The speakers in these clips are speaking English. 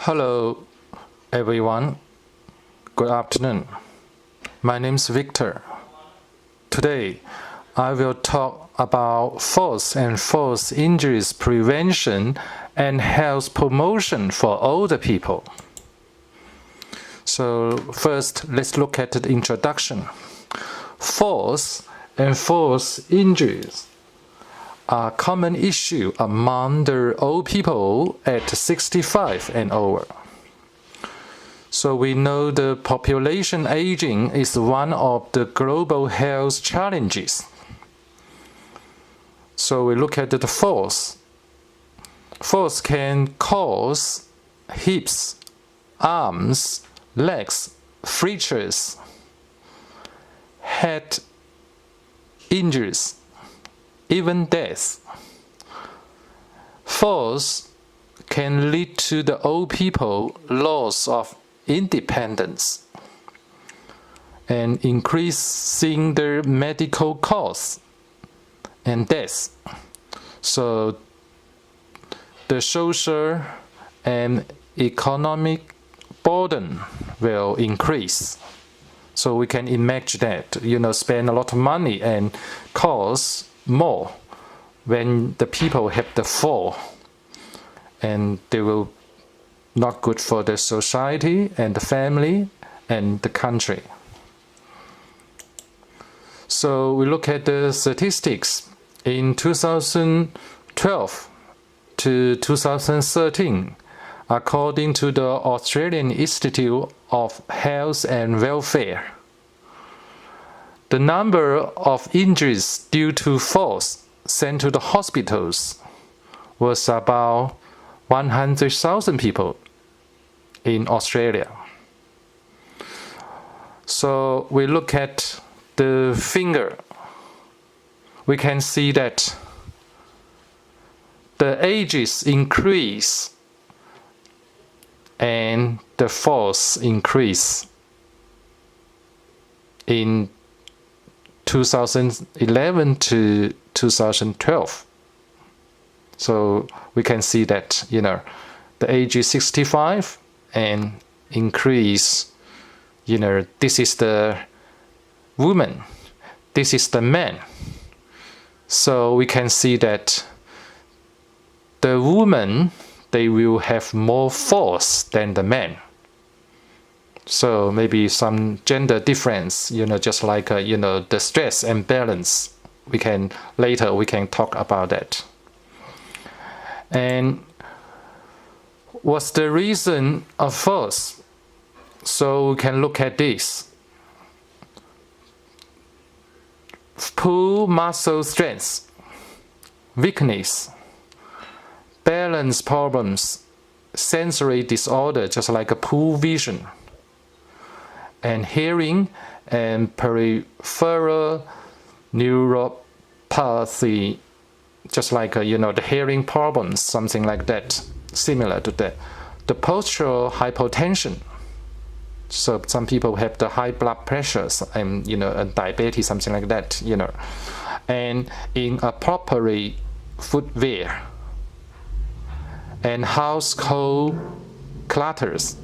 Hello, everyone. Good afternoon. My name is Victor. Today, I will talk about falls and falls injuries prevention and health promotion for older people. So first, let's look at the introduction. Falls and falls injuries are a common issue among the old people at 65 and over. So we know the population aging is one of the global health challenges. So we look at the falls. Falls can cause hips, arms, legs, fractures, head injuries, even death. Falls can lead to the old people loss of independence and increasing their medical costs and deaths. So the social and economic burden will increase. So we can imagine that, spend a lot of money and cost more when the people have the fall, and they will not good for the society and the family and the country. So we look at the statistics. In 2012 to 2013, according to the Australian Institute of Health and Welfare, the number of injuries due to falls sent to the hospitals was about 100,000 people in Australia. So we look at the finger. We can see that the ages increase and the falls increase in 2011 to 2012. So we can see that, the age is 65 and increase, this is the woman, this is the man. So we can see that the woman, they will have more falls than the men. So maybe some gender difference, just like, the stress and balance. Later we can talk about that. And what's the reason of falls? So we can look at this. Poor muscle strength, weakness, balance problems, sensory disorder, just like a poor vision, and hearing and peripheral neuropathy, just like the hearing problems, something like that, similar to that. The postural hypotension. So some people have the high blood pressures and and diabetes, something like that, and inappropriate footwear and household clutters.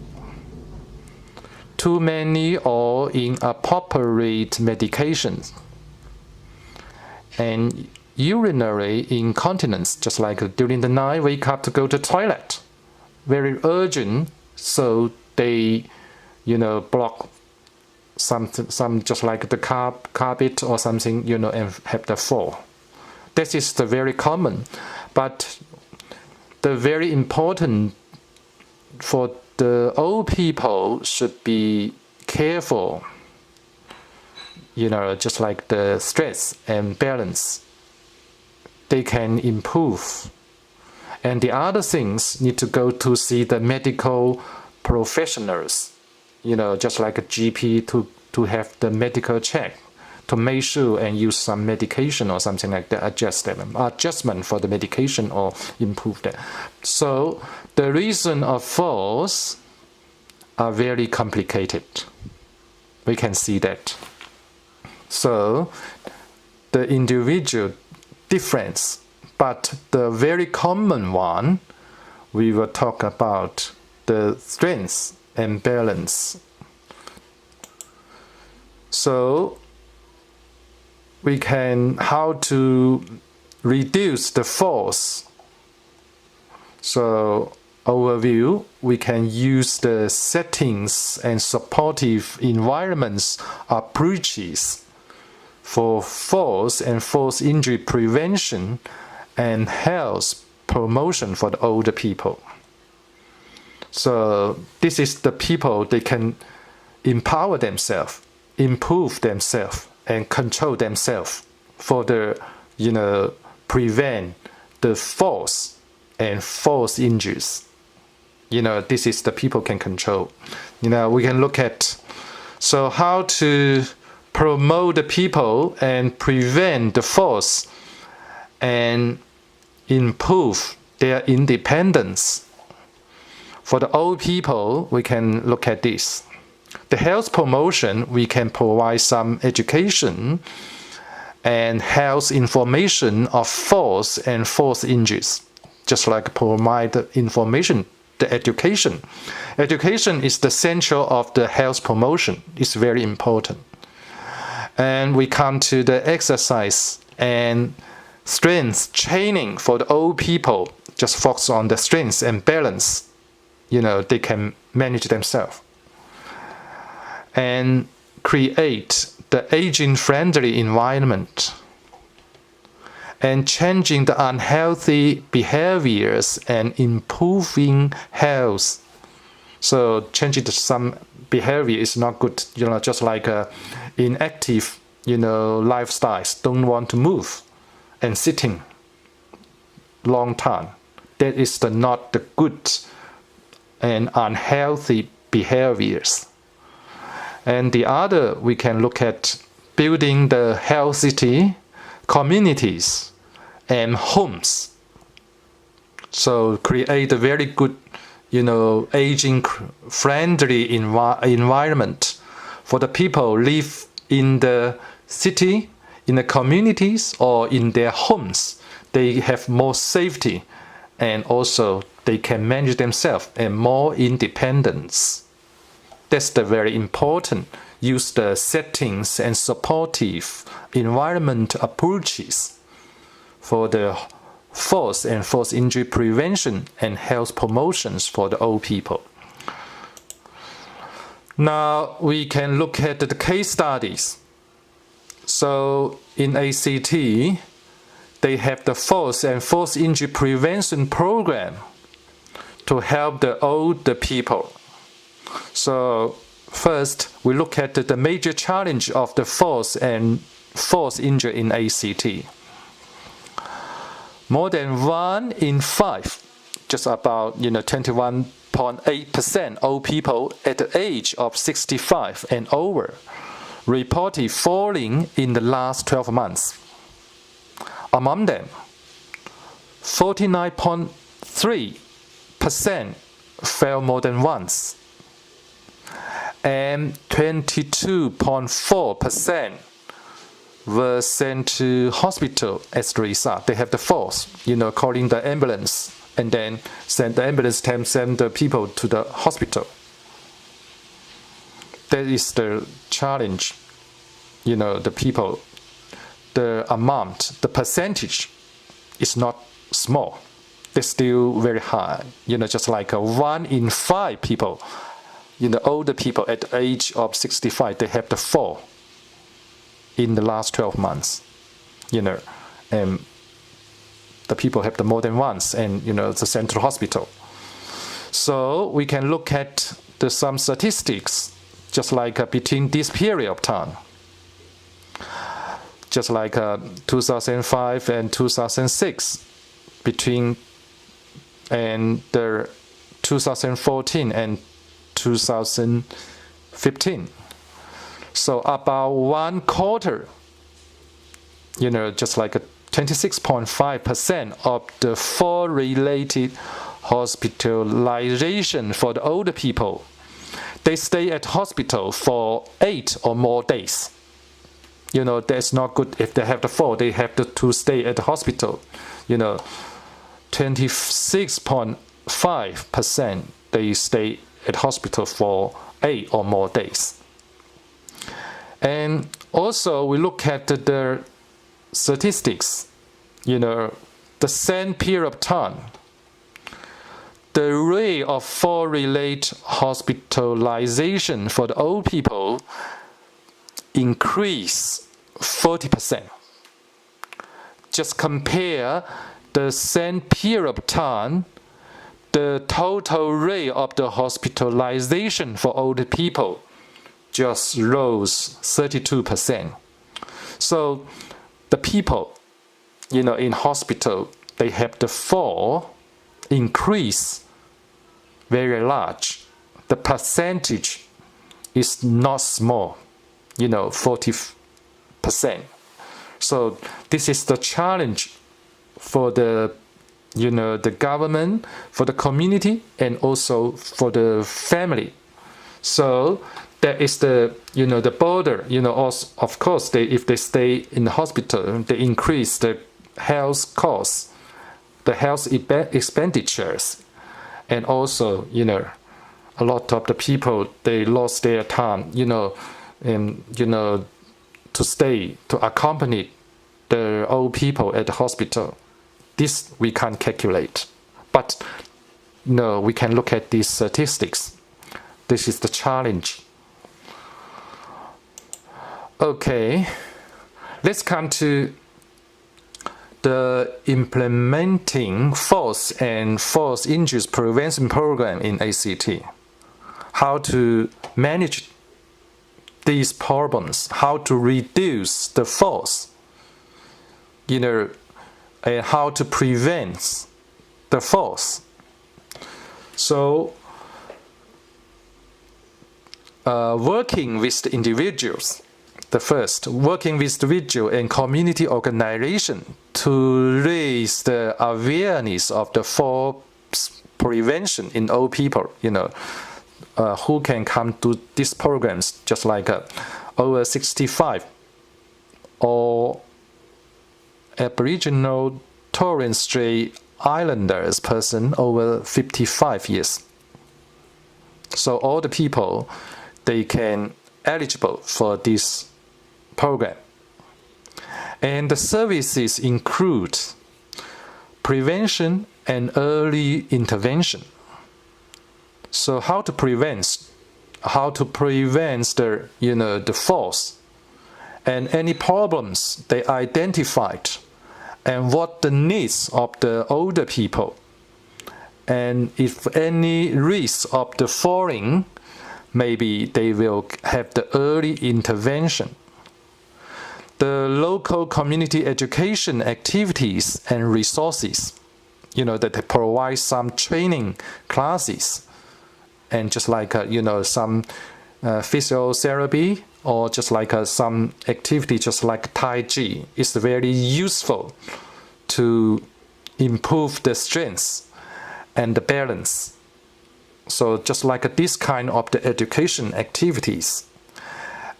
Too many or inappropriate medications, and urinary incontinence, just like during the night, wake up to go to the toilet, very urgent, so they, block some just like the carpet or something, and have the fall. This is the very common, but the very important for the old people should be careful, just like the stress and balance. They can improve. And the other things need to go to see the medical professionals, just like a GP to have the medical check, to make sure and use some medication or something like that, adjustment for the medication or improve that. So the reason of falls are very complicated. We can see that. So the individual difference, but the very common one we will talk about the strength and balance. So we can how to reduce the force. So overview, we can use the settings and supportive environments approaches for force and force injury prevention and health promotion for the older people. So this is the people, they can empower themselves, improve themselves, and control themselves for the, prevent the force and force injuries. This is the people can control. We can look at, so how to promote the people and prevent the force and improve their independence. For the old people, we can look at this. The health promotion, we can provide some education and health information of force and force injuries, just like provide information, the education. Education is the central of the health promotion. It's very important. And we come to the exercise and strength training for the old people. Just focus on the strength and balance. They can manage themselves. And create the aging-friendly environment. And changing the unhealthy behaviors and improving health. So changing some behavior is not good. Just like inactive, lifestyles, don't want to move and sitting long time. That is not the good and unhealthy behaviors. And the other, we can look at building the healthy communities and homes. So create a very good, aging-friendly environment for the people live in the city, in the communities, or in their homes. They have more safety, and also they can manage themselves and more independence. That's the very important. Use the settings and supportive environment approaches for the force and force injury prevention and health promotions for the old people. Now we can look at the case studies. So in ACT, they have the force and force injury prevention program to help the older people. So first, we look at the major challenge of the force and force injury in ACT. More than 1 in 5, just about 21.8% old people at the age of 65 and over reported falling in the last 12 months. Among them, 49.3% fell more than once, and 22.4% were sent to hospital as a result. They have the force, calling the ambulance, and then send the ambulance to send the people to the hospital. That is the challenge, the people, the amount, the percentage is not small. They're still very high, just like 1 in 5 people, older people at the age of 65, they have the fall in the last 12 months, and the people have the more than once, and the central hospital. So we can look at some statistics, just like between this period of time, just like 2005 and 2006, between and the 2014 and 2015. So about 1/4, just like 26.5% of the fall-related hospitalization for the older people, they stay at hospital for 8 or more days. That's not good. If they have the fall, they have to stay at the hospital. 26.5% they stay at hospital for 8 or more days. And also we look at the statistics, the same period of time. The rate of fall-related hospitalization for the old people increased 40%. Just compare the same period of time, the total rate of the hospitalization for older people just rose 32%. So the people, in hospital, they have the fall increase very large. The percentage is not small, 40%. So this is the challenge for the government, for the community, and also for the family. So there is the border, also, of course, if they stay in the hospital, they increase the health costs, the health expenditures, and also, a lot of the people, they lost their time, to stay, to accompany the old people at the hospital. This we can't calculate. But we can look at these statistics. This is the challenge. Okay, let's come to the implementing force and force injuries prevention program in ACT. How to manage these problems, how to reduce the force, and how to prevent the force. So, working with the individuals, working with individual and community organization to raise the awareness of the force prevention in old people, who can come to these programs, just like over 65 or Aboriginal Torres Strait Islanders person over 55 years. So all the people, they can eligible for this program. And the services include prevention and early intervention. So how to prevent the force and any problems they identified, and what the needs of the older people, and if any risk of the falling, maybe they will have the early intervention. The local community education activities and resources, that they provide some training classes, and just like some physiotherapy, or just like some activity just like Tai Chi is very useful to improve the strength and the balance. So just like this kind of the education activities.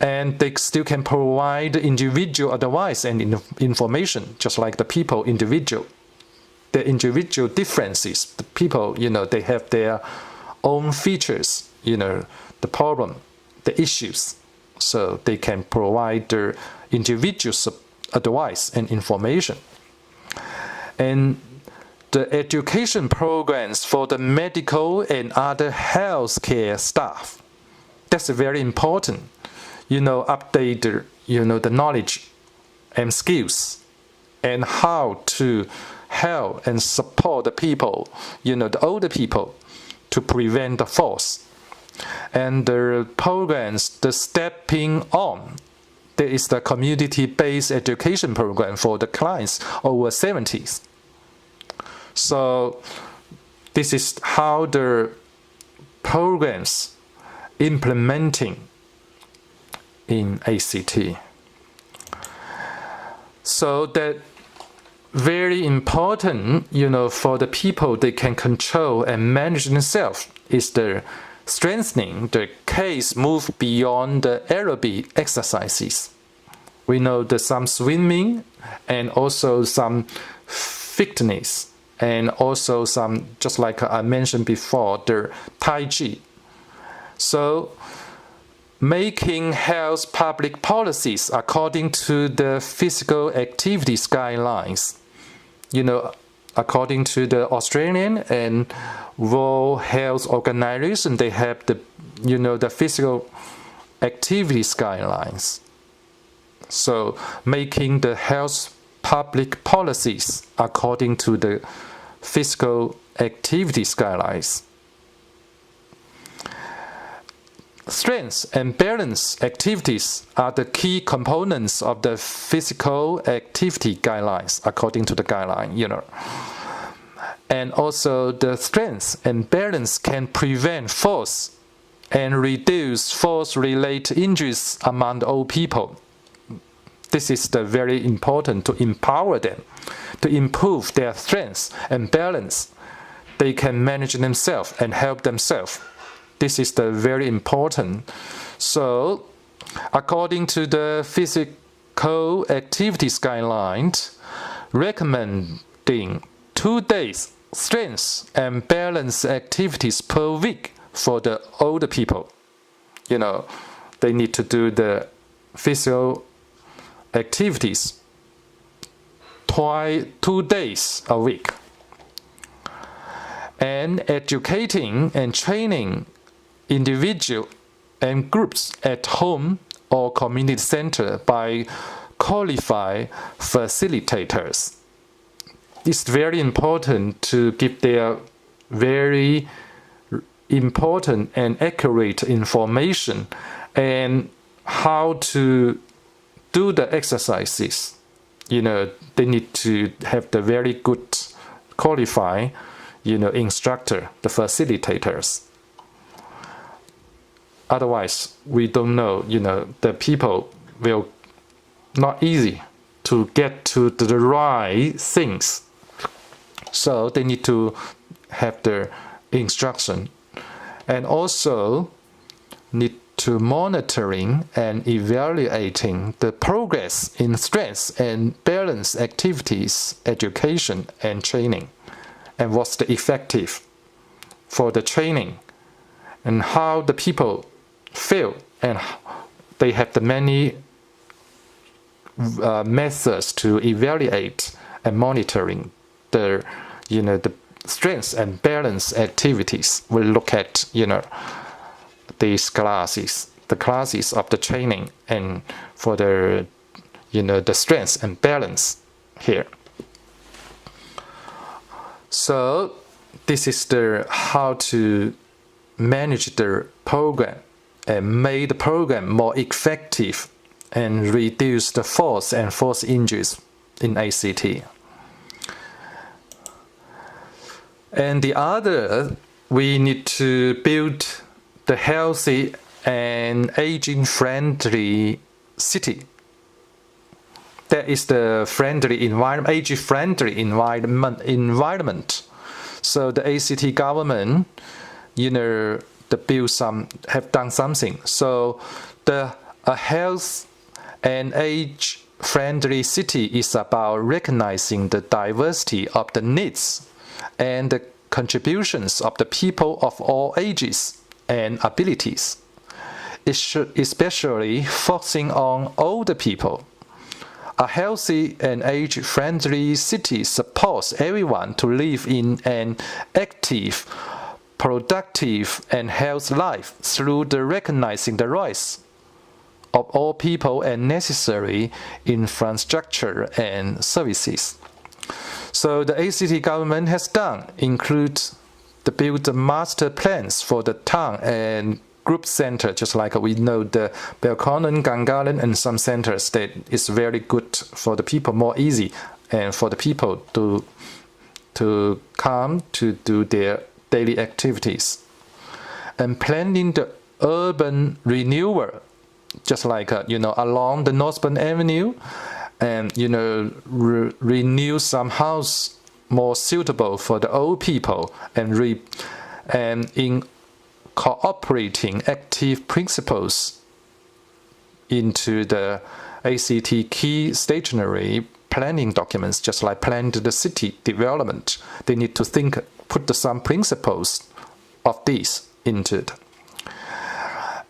And they still can provide individual advice and information, just like the people individual. The individual differences, the people, they have their own features, the problem, the issues. So they can provide their individual advice and information. And the education programs for the medical and other healthcare staff, that's very important. Update the knowledge and skills, and how to help and support the people, the older people, to prevent the falls. And the programs, the Stepping On, there is the community-based education program for the clients over 70s. So this is how the programs implementing in ACT. So that very important, for the people, they can control and manage themselves, is the strengthening the case move beyond the aerobic exercises. We know that some swimming and also some fitness and also some, just like I mentioned before, the Tai Chi. So making health public policies according to the physical activities guidelines. According to the Australian and World Health Organization, they have the physical activities guidelines. So making the health public policies according to the physical activities guidelines. Strength and balance activities are the key components of the physical activity guidelines, according to the guideline, And also the strength and balance can prevent falls and reduce falls-related injuries among the old people. This is very important to empower them, to improve their strength and balance. They can manage themselves and help themselves. This is very important. So, according to the physical activities guidelines, recommending 2 days strength and balance activities per week for the older people. They need to do the physical activities 2 days a week. And educating and training individuals and groups at home or community center by qualified facilitators. It's very important to give their very important and accurate information and how to do the exercises. They need to have the very good qualified, instructor, the facilitators. Otherwise, we don't know, the people will not easy to get to the right things. So they need to have the instruction. And also need to monitoring and evaluating the progress in strength and balance activities, education and training. And what's the effective for the training and how the people feel, and they have the many methods to evaluate and monitoring the strength and balance activities. We'll look at these classes, the classes of the training and for the the strength and balance here. So this is how to manage the program and make the program more effective and reduce the falls and false injuries in ACT. And the other, we need to build the healthy and aging-friendly city. That is the friendly environment, age-friendly environment. So the ACT government, have done something. So a health and age-friendly city is about recognizing the diversity of the needs and the contributions of the people of all ages and abilities. It should especially focusing on older people. A healthy and age-friendly city supports everyone to live in an active, productive, and healthy life through recognizing the rights of all people and necessary infrastructure and services. So the ACT government has include the build master plans for the town and group center, just like we know the Belconnen, Gangalen, and some centers that is very good for the people, more easy, and for the people to come to do their daily activities. And planning the urban renewal, just like along the Northbourne Avenue, and renew some house more suitable for the old people, and in cooperating active principles into the ACT key stationary planning documents, just like plan the city development. They need to put some principles of this into it.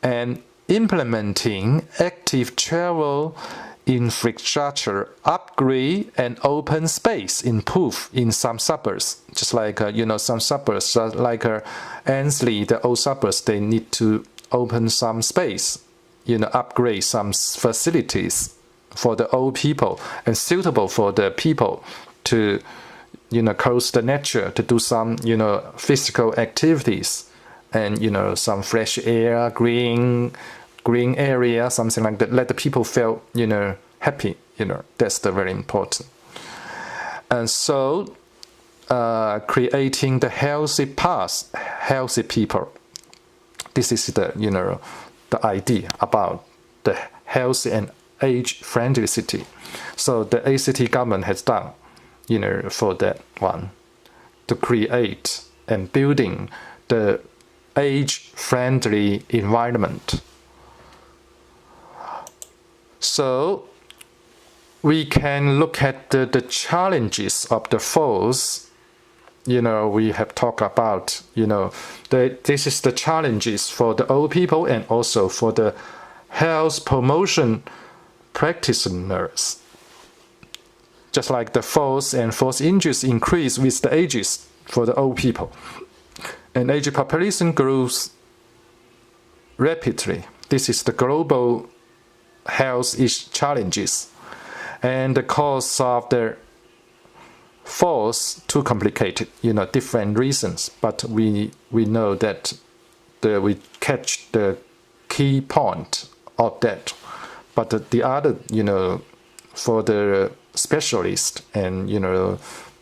And implementing active travel infrastructure, upgrade and open space improve in some suburbs. Just like, some suburbs, like Annesley, the old suburbs, they need to open some space, upgrade some facilities for the old people and suitable for the people to, close the nature, to do some, physical activities and, some fresh air, green area, something like that. Let the people feel, happy, that's very important. And so, creating the healthy path, healthy people. This is the, the idea about the healthy and age-friendly city. So the ACT government has done, for that one, to create and building the age-friendly environment. So we can look at the challenges of the force. We have talked about, this is the challenges for the old people and also for the health promotion practitioners. Just like the falls and false injuries increase with the ages for the old people. And aging population grows rapidly. This is the global health challenges. And the cause of the falls too complicated, different reasons. But we know that we catch the key point of that. But the other, for the specialist and,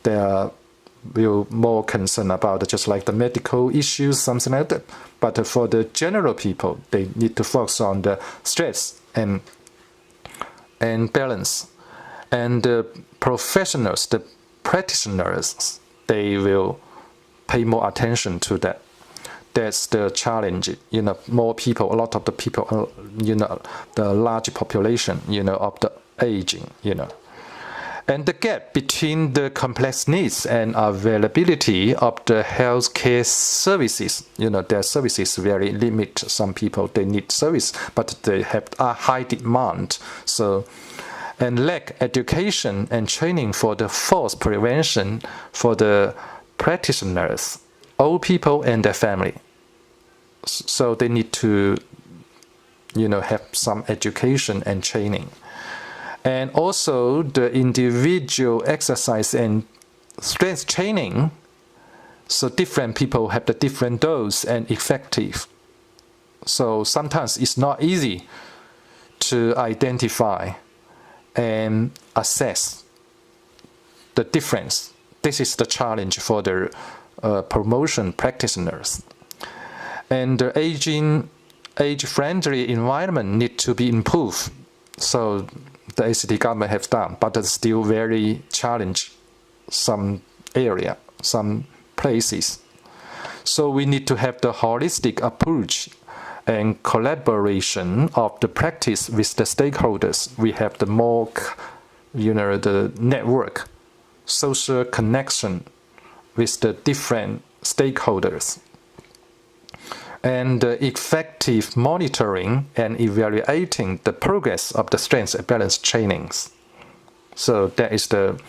they will more concerned about just like the medical issues, something like that. But for the general people, they need to focus on the stress and balance. And the professionals, the practitioners, they will pay more attention to that. That's the challenge. More people, a lot of the people, the large population, of the aging, And the gap between the complex needs and availability of the healthcare services, their services very limited. Some people, they need service, but they have a high demand. And lack education and training for the falls prevention for the practitioners, old people and their family. So they need to, have some education and training. And also the individual exercise and strength training. So different people have the different dose and effective. So sometimes it's not easy to identify and assess the difference. This is the challenge for the promotion practitioners. And the age-friendly environment need to be improved. So the ACT government has done, but it's still very challenging some area, some places. So we need to have the holistic approach and collaboration of the practice with the stakeholders. We have the more, the network, social connection with the different stakeholders. And effective monitoring and evaluating the progress of the strength and balance trainings. So that is the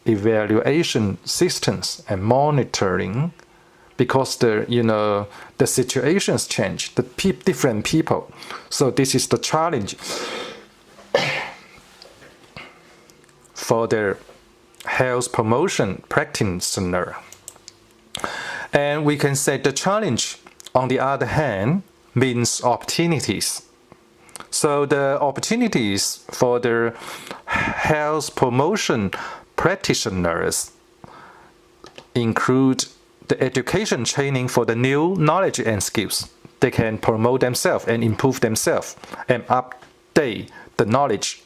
evaluation systems and monitoring, because the situations change, the different people. So this is the challenge for the health promotion practitioner. And we can say the challenge, on the other hand, means opportunities. So the opportunities for the health promotion practitioners include the education training for the new knowledge and skills. They can promote themselves and improve themselves and update the knowledge.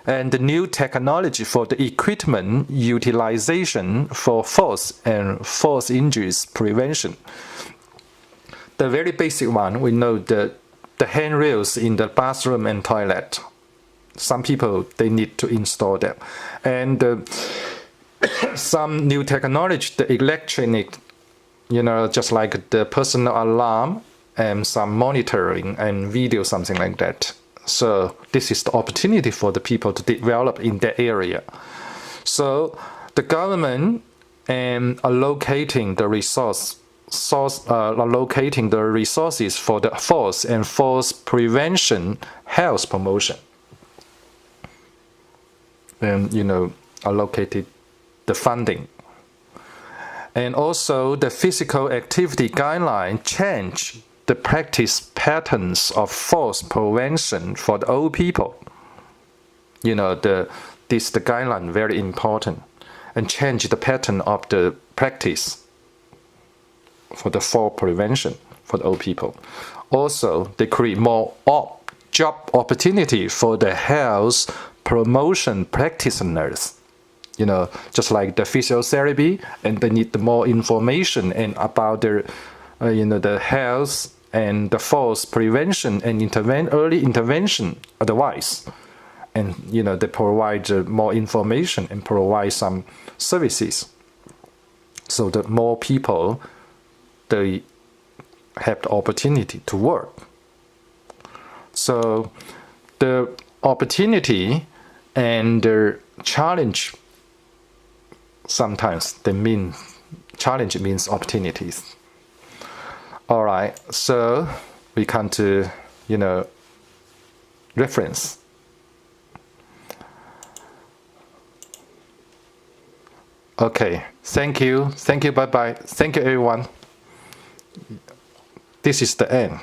And the new technology for the equipment utilization for falls and falls injuries prevention. The very basic one, we know the handrails in the bathroom and toilet. some people, they need to install them. And some new technology, the electronic, just like the personal alarm and some monitoring and video, something like that. So this is the opportunity for the people to develop in that area. So the government allocating the resources for the falls and falls prevention, health promotion. And allocated the funding. And also the physical activity guideline change the practice patterns of falls prevention for the old people. The guideline very important, and change the pattern of the practice for the fall prevention for the old people. Also, they create more job opportunity for the health promotion practitioners. Just like the physiotherapy, and they need more information and about their, the health and the falls prevention and early intervention advice. And, they provide more information and provide some services. So that more people, they have the opportunity to work. So the opportunity and the challenge, sometimes challenge means opportunities. All right, so we come to, reference. Okay, thank you, bye-bye. Thank you, everyone. This is the end.